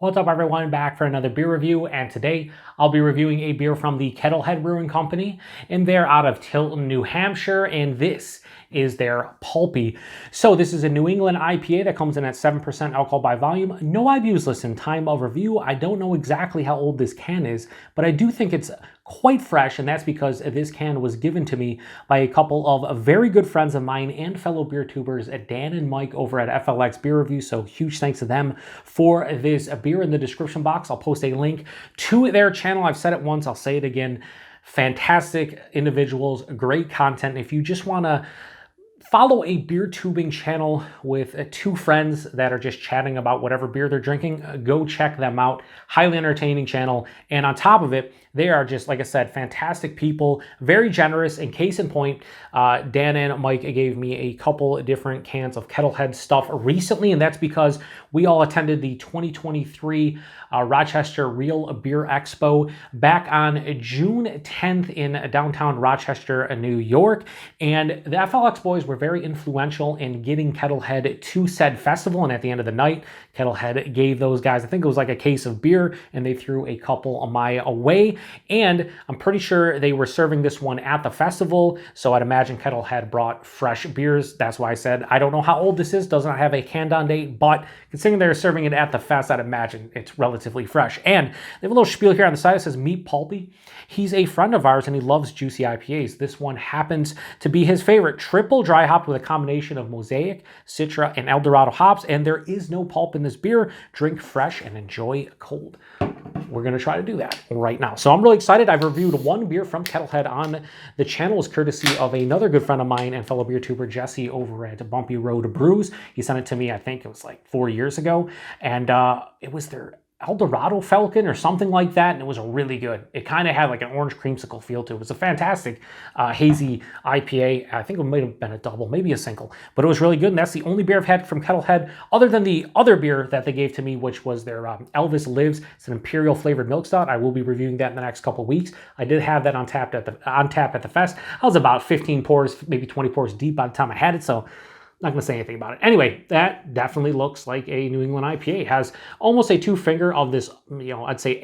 What's up everyone, back for another beer review, and today I'll be reviewing a beer from the Kettlehead Brewing Company, and they're out of Tilton, New Hampshire, and this is their Pulpy. So this is a New England IPA that comes in at 7% alcohol by volume. No IBUs listed. Time of review, I don't know exactly how old this can is, but I do think it's quite fresh, and that's because this can was given to me by a couple of very good friends of mine and fellow beer tubers, Dan and Mike over at FLX Beer Reviews. So huge thanks to them for this beer. In the description box, I'll post a link to their channel. I've said it once, I'll say it again. Fantastic individuals, great content. If you just want to follow a beer tubing channel with two friends that are just chatting about whatever beer they're drinking, go check them out. Highly entertaining channel. And on top of it, they are just, like I said, fantastic people, very generous. In case in point, Dan and Mike gave me a couple different cans of Kettlehead stuff recently, and that's because we all attended the 2023 Rochester Real Beer Expo back on June 10th in downtown Rochester, New York. And the FLX boys were very influential in getting Kettlehead to said festival. And at the end of the night, Kettlehead gave those guys, I think it was like a case of beer, and they threw a couple my way. And I'm pretty sure they were serving this one at the festival, so I'd imagine Kettlehead brought fresh beers. That's why I said I don't know how old this is, does not have a canned on date, but considering they're serving it at the fest, I'd imagine it's relatively fresh. And they have a little spiel here on the side that says, meet Pulpy. He's a friend of ours and he loves juicy IPAs. This one happens to be his favorite. Triple dry hopped with a combination of Mosaic, Citra, and Eldorado hops, and there is no pulp in this beer. Drink fresh and enjoy cold. We're going to try to do that right now. So I'm really excited. I've reviewed one beer from Kettlehead on the channel as courtesy of another good friend of mine and fellow beer tuber, Jesse, over at Bumpy Road Brews. He sent it to me, I think it was like 4 years ago, and it was their Eldorado Falcon or something like that, and it was really good. It kind of had like an orange creamsicle feel to it. It was a fantastic hazy IPA. I think it might have been a double, maybe a single, but it was really good, and that's the only beer I've had from Kettlehead, other than the other beer that they gave to me, which was their Elvis Lives. It's an imperial flavored milk stout. I will be reviewing that in the next couple of weeks. I did have that on tap at the fest. I was about 15 pours, maybe 20 pours deep by the time I had it, so not going to say anything about it. Anyway, that definitely looks like a New England IPA. It has almost a two finger of this, I'd say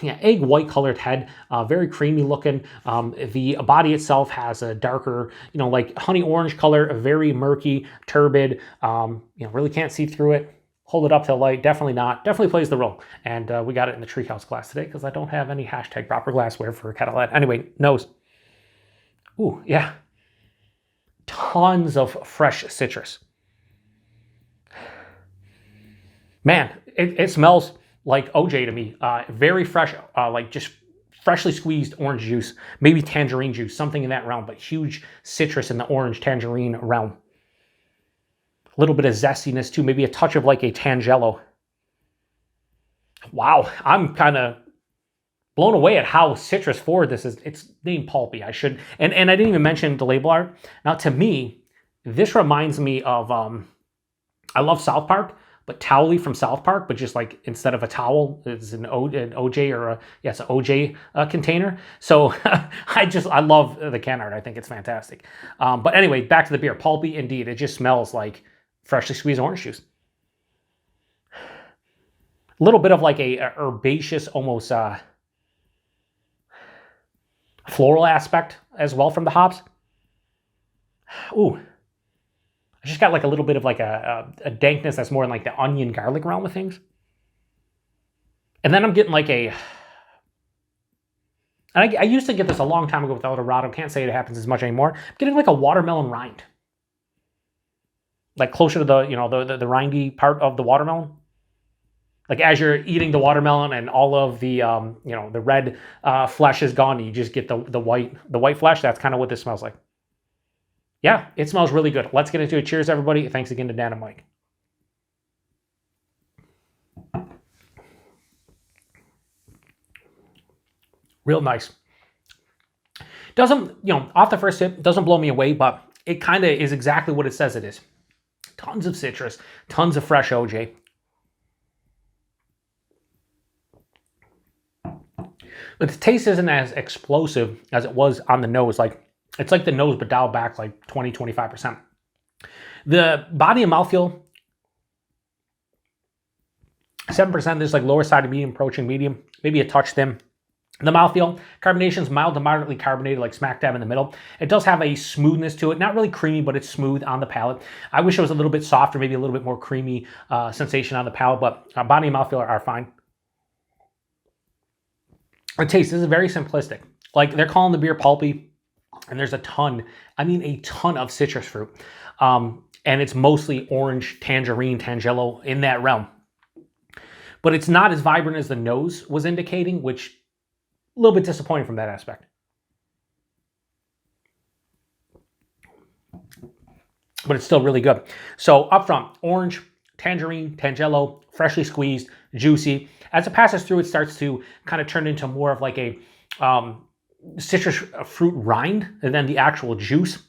egg white colored head, very creamy looking. The body itself has a darker, like honey orange color, very murky, turbid. Really can't see through it. Hold it up to the light, definitely not. Definitely plays the role. And we got it in the treehouse glass today because I don't have any hashtag proper glassware for Kettlehead. Anyway, nose. Ooh, yeah. Tons of fresh citrus. Man, it smells like OJ to me. Very fresh, like just freshly squeezed orange juice, maybe tangerine juice, something in that realm, but huge citrus in the orange tangerine realm. A little bit of zestiness too, maybe a touch of like a Tangelo. Wow, I'm kind of blown away at how citrus forward this is. It's named Pulpy. I should, and I didn't even mention the label art. Now, to me, this reminds me of, I love South Park, but Towley from South Park, but just like instead of a towel, it's an OJ or it's an OJ container. So I love the can art. I think it's fantastic. But anyway, back to the beer. Pulpy, indeed. It just smells like freshly squeezed orange juice. A little bit of like a herbaceous, almost floral aspect as well from the hops. Ooh, I just got like a little bit of like a dankness that's more in like the onion garlic realm of things. And then I'm getting like and I used to get this a long time ago with Eldorado. Can't say it happens as much anymore. I'm getting like a watermelon rind, like closer to the the rindy part of the watermelon. Like as you're eating the watermelon and all of the the red flesh is gone, and you just get the white flesh. That's kind of what this smells like. Yeah, it smells really good. Let's get into it. Cheers, everybody. Thanks again to Dan and Mike. Real nice. Doesn't, off the first sip, doesn't blow me away, but it kind of is exactly what it says it is. Tons of citrus, tons of fresh OJ. But the taste isn't as explosive as it was on the nose. Like, it's like the nose, but dialed back like 20-25%. The body and mouthfeel 7%, this is like lower side of medium, approaching medium, maybe a touch thin. The mouthfeel, carbonation is mild to moderately carbonated, like smack dab in the middle. It does have a smoothness to it, not really creamy, but it's smooth on the palate. I wish it was a little bit softer, maybe a little bit more creamy sensation on the palate, but body and mouthfeel are fine. The taste, this is very simplistic. Like, they're calling the beer pulpy, and there's a ton, I mean a ton of citrus fruit. And it's mostly orange, tangerine, tangelo, in that realm. But it's not as vibrant as the nose was indicating, which a little bit disappointing from that aspect. But it's still really good. So up front, orange, tangerine, tangelo, freshly squeezed, juicy. As it passes through, it starts to kind of turn into more of like a citrus fruit rind and then the actual juice.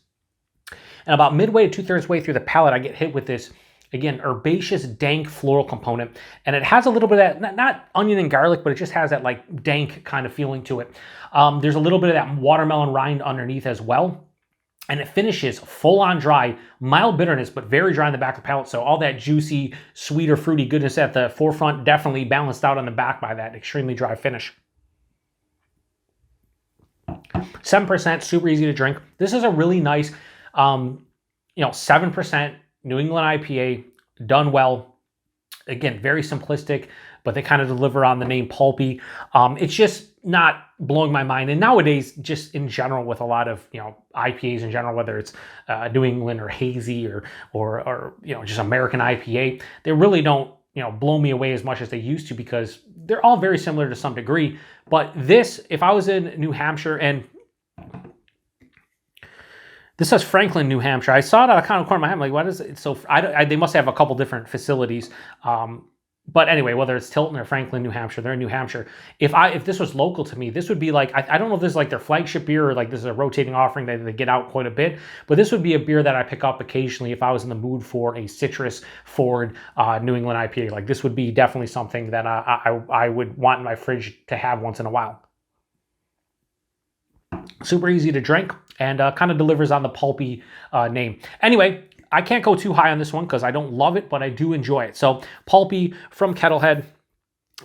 And about midway to 2/3 way through the palate, I get hit with this, again, herbaceous, dank floral component. And it has a little bit of that, not onion and garlic, but it just has that like dank kind of feeling to it. There's a little bit of that watermelon rind underneath as well. And it finishes full on dry, mild bitterness, but very dry in the back of the palate. So all that juicy, sweeter, fruity goodness at the forefront definitely balanced out on the back by that extremely dry finish. 7%, super easy to drink. This is a really nice, 7% New England IPA, done well. Again, very simplistic, but they kind of deliver on the name Pulpy. It's just not blowing my mind. And nowadays, just in general, with a lot of IPAs in general, whether it's New England or hazy or just American IPA, they really don't blow me away as much as they used to, because they're all very similar to some degree. But this, if I was in New Hampshire, and this says Franklin, New Hampshire. I saw it out of kind of corner of my head. I'm like, what is it? So they must have a couple different facilities. But anyway, whether it's Tilton or Franklin, New Hampshire, they're in New Hampshire. If this was local to me, this would be like, I don't know if this is like their flagship beer or like this is a rotating offering that they get out quite a bit, but this would be a beer that I pick up occasionally if I was in the mood for a citrus forward New England IPA. Like, this would be definitely something that I would want in my fridge to have once in a while. Super easy to drink and kind of delivers on the pulpy name. Anyway, I can't go too high on this one because I don't love it, but I do enjoy it. So Pulpy from Kettlehead.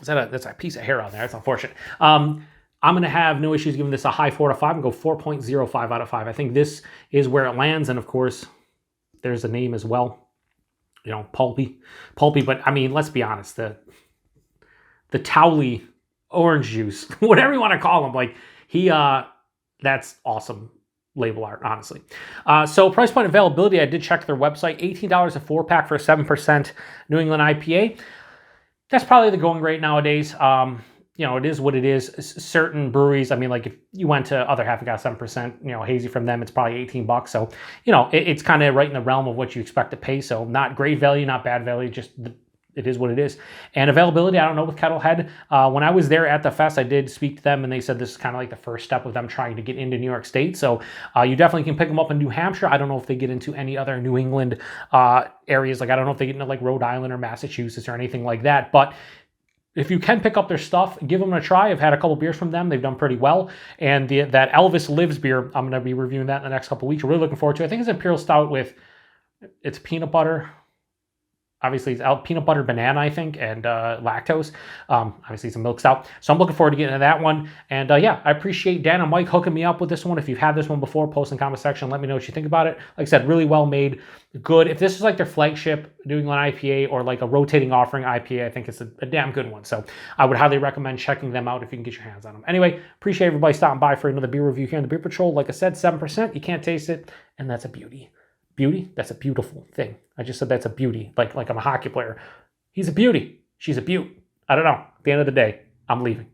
That's a piece of hair on there. That's unfortunate. I'm going to have no issues giving this a high 4 out of 5 and go 4.05 out of 5. I think this is where it lands. And of course, there's a name as well. Pulpy. But I mean, let's be honest. The Towley orange juice, whatever you want to call him, like that's awesome label art, honestly. So price point availability, I did check their website. $18 a 4-pack for a 7% New England IPA. That's probably the going rate nowadays. It is what it is. Certain breweries, I mean, like if you went to other half and got 7%, hazy from them, it's probably $18. So, it's kind of right in the realm of what you expect to pay. So not great value, not bad value, just it is what it is. And availability, I don't know with Kettlehead. When I was there at the fest, I did speak to them, and they said this is kind of like the first step of them trying to get into New York State. So you definitely can pick them up in New Hampshire. I don't know if they get into any other New England areas. Like, I don't know if they get into like Rhode Island or Massachusetts or anything like that. But if you can pick up their stuff, give them a try. I've had a couple beers from them. They've done pretty well. And that Elvis Lives beer, I'm going to be reviewing that in the next couple of weeks. I'm really looking forward to it. I think it's an Imperial Stout with, it's peanut butter. Obviously, it's peanut butter banana, I think, and lactose. Obviously, it's a milk stout. So I'm looking forward to getting into that one. And yeah, I appreciate Dan and Mike hooking me up with this one. If you've had this one before, post in the comment section. Let me know what you think about it. Like I said, really well made, good. If this is like their flagship New England IPA or like a rotating offering IPA, I think it's a damn good one. So I would highly recommend checking them out if you can get your hands on them. Anyway, appreciate everybody stopping by for another beer review here on the Beer Patrol. Like I said, 7%. You can't taste it, and that's a beauty. Beauty? That's a beautiful thing. I just said that's a beauty. Like I'm a hockey player. He's a beauty. She's a beaut. I don't know. At the end of the day, I'm leaving.